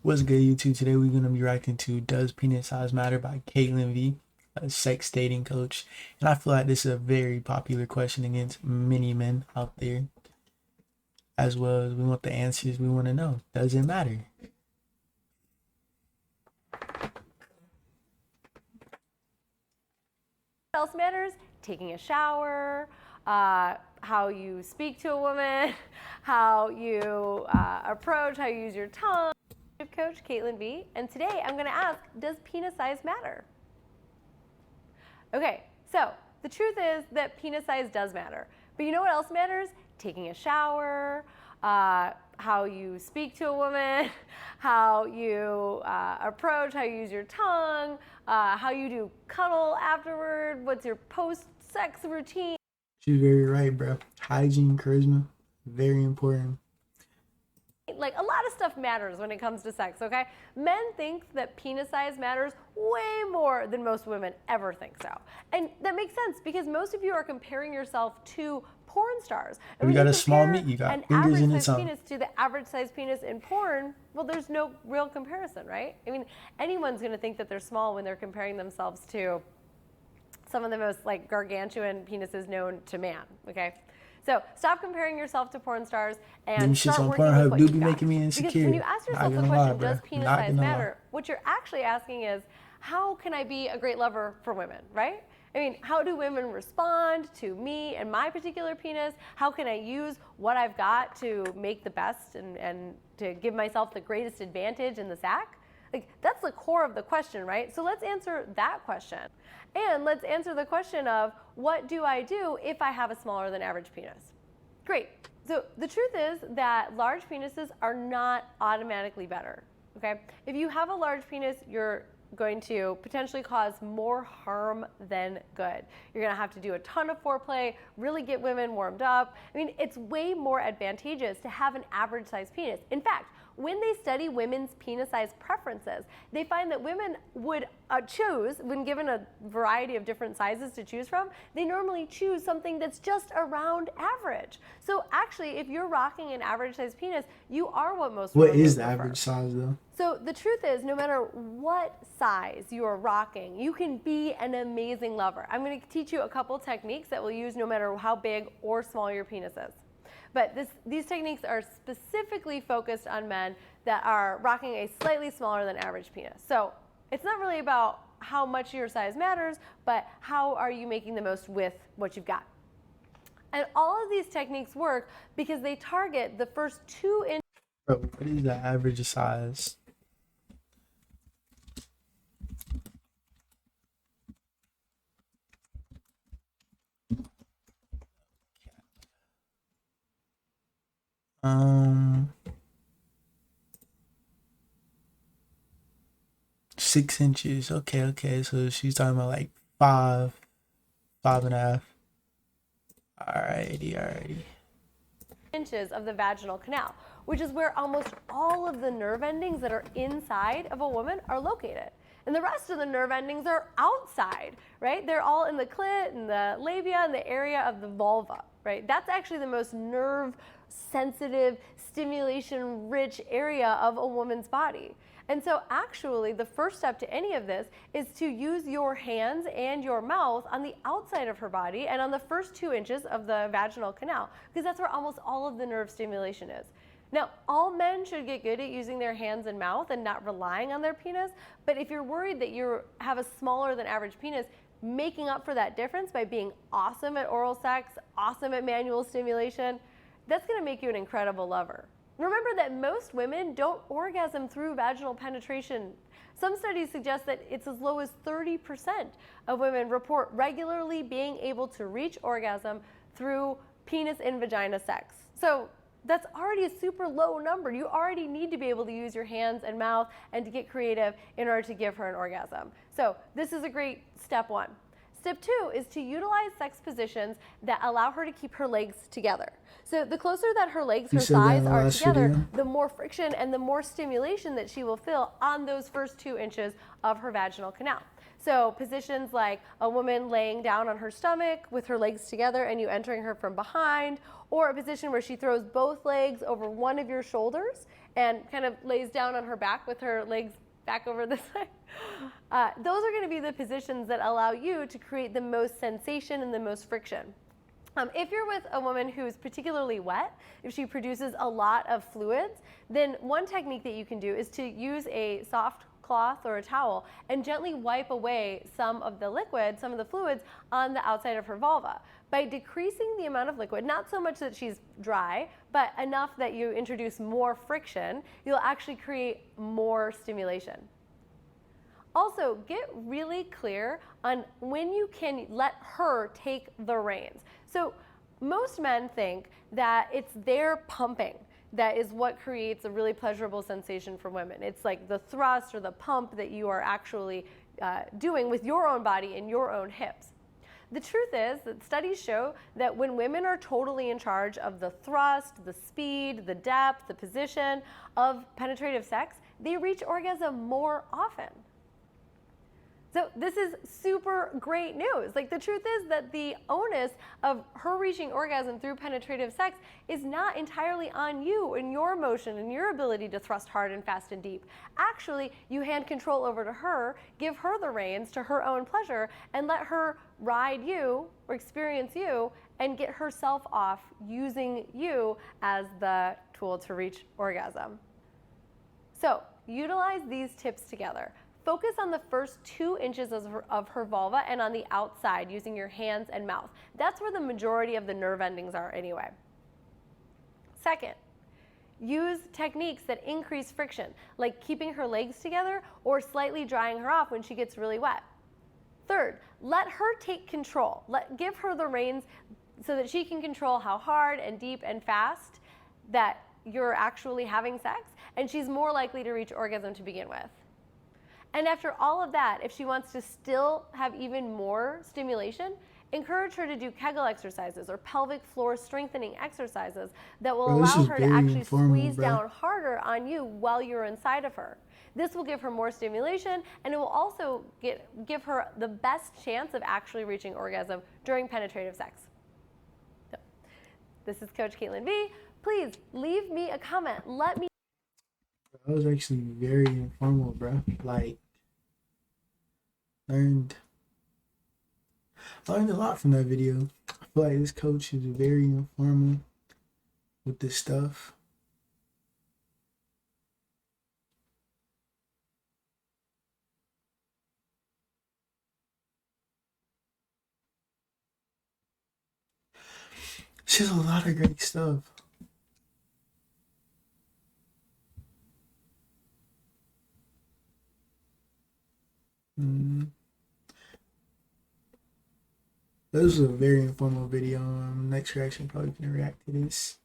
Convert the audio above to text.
What's good, YouTube? Today we're going to be reacting to Does Penis Size Matter by Catlin V, a sex dating coach. And I feel like this is a very popular question against many men out there. As well as we want the answers, we want to know, does it matter? What else matters? Taking a shower, how you speak to a woman, how you approach, how you use your tongue. Coach Catlin V, and today I'm going to ask, does penis size matter? Okay, so the truth is that penis size does matter, but you know what else matters? Taking a shower, how you speak to a woman, how you approach, how you use your tongue, how you do cuddle afterward, what's your post-sex routine. She's very right, bro. Hygiene, charisma, very important. Like, a lot of stuff matters when it comes to sex, okay? Men think that penis size matters way more than most women ever think so. And that makes sense because most of you are comparing yourself to porn stars. And you got a small meat, you got fingers in its own. Penis to the average size penis in porn, well, there's no real comparison, right? I mean, anyone's gonna think that they're small when they're comparing themselves to some of the most like gargantuan penises known to man, okay? So stop comparing yourself to porn stars and start working with what you've got. Making me insecure. Because when you ask yourself the question, does penis size matter? What you're actually asking is, how can I be a great lover for women, right? I mean, how do women respond to me and my particular penis? How can I use what I've got to make the best and to give myself the greatest advantage in the sack? Like, that's the core of the question, right? So let's answer that question. And let's answer the question of, what do I do if I have a smaller than average penis? Great. So the truth is that large penises are not automatically better, okay? If you have a large penis, you're going to potentially cause more harm than good. You're gonna have to do a ton of foreplay, really get women warmed up. I mean, it's way more advantageous to have an average size penis. In fact, when they study women's penis size preferences, they find that women would choose, when given a variety of different sizes to choose from, they normally choose something that's just around average. So actually, if you're rocking an average size penis, you are what most women What is the prefer. average size though? So the truth is, no matter what size you are rocking, you can be an amazing lover. I'm going to teach you a couple techniques that we'll use no matter how big or small your penis is. But these techniques are specifically focused on men that are rocking a slightly smaller than average penis. So it's not really about how much your size matters, but how are you making the most with what you've got. And all of these techniques work because they target the first 2 inches. Bro, what is the average size? Um, 6 inches. Okay. So she's talking about like 5.5. Alrighty. Inches of the vaginal canal, which is where almost all of the nerve endings that are inside of a woman are located. And the rest of the nerve endings are outside, right? They're all in the clit and the labia and the area of the vulva, right? That's actually the most nerve sensitive, stimulation rich area of a woman's body. And so actually the first step to any of this is to use your hands and your mouth on the outside of her body and on the first 2 inches of the vaginal canal, because that's where almost all of the nerve stimulation is. Now, all men should get good at using their hands and mouth and not relying on their penis, but if you're worried that you have a smaller than average penis, making up for that difference by being awesome at oral sex, awesome at manual stimulation, that's gonna make you an incredible lover. Remember that most women don't orgasm through vaginal penetration. Some studies suggest that it's as low as 30% of women report regularly being able to reach orgasm through penis in vagina sex. So that's already a super low number. You already need to be able to use your hands and mouth and to get creative in order to give her an orgasm. So this is a great step 1. Step 2 is to utilize sex positions that allow her to keep her legs together. So the closer that her legs, her thighs are together, the more friction and the more stimulation that she will feel on those first 2 inches of her vaginal canal. So positions like a woman laying down on her stomach with her legs together and you entering her from behind, or a position where she throws both legs over one of your shoulders and kind of lays down on her back with her legs back over this way. Those are going to be the positions that allow you to create the most sensation and the most friction. If you're with a woman who's particularly wet, if she produces a lot of fluids, then one technique that you can do is to use a soft cloth or a towel and gently wipe away some of the liquid, some of the fluids on the outside of her vulva. By decreasing the amount of liquid, not so much that she's dry, but enough that you introduce more friction, you'll actually create more stimulation. Also, get really clear on when you can let her take the reins. So most men think that it's their pumping that is what creates a really pleasurable sensation for women. It's like the thrust or the pump that you are actually doing with your own body and your own hips. The truth is that studies show that when women are totally in charge of the thrust, the speed, the depth, the position of penetrative sex, they reach orgasm more often. So this is super great news. Like, the truth is that the onus of her reaching orgasm through penetrative sex is not entirely on you and your motion and your ability to thrust hard and fast and deep. Actually, you hand control over to her, give her the reins to her own pleasure, and let her ride you or experience you and get herself off using you as the tool to reach orgasm. So utilize these tips together. Focus on the first 2 inches of her vulva and on the outside using your hands and mouth. That's where the majority of the nerve endings are anyway. Second, use techniques that increase friction, like keeping her legs together or slightly drying her off when she gets really wet. Third, let her take control. Give her the reins so that she can control how hard and deep and fast that you're actually having sex, and she's more likely to reach orgasm to begin with. And after all of that, if she wants to still have even more stimulation, encourage her to do Kegel exercises or pelvic floor strengthening exercises that will allow her to actually squeeze down harder on you while you're inside of her. This will give her more stimulation, and it will also give her the best chance of actually reaching orgasm during penetrative sex. So, this is Coach Catlin V. Please leave me a comment. Let me. That was actually very informal, bro. Like, learned a lot from that video. I feel like this coach is very informal with this stuff. It's just a lot of great stuff. This was a very informal video. Next reaction probably gonna react to this.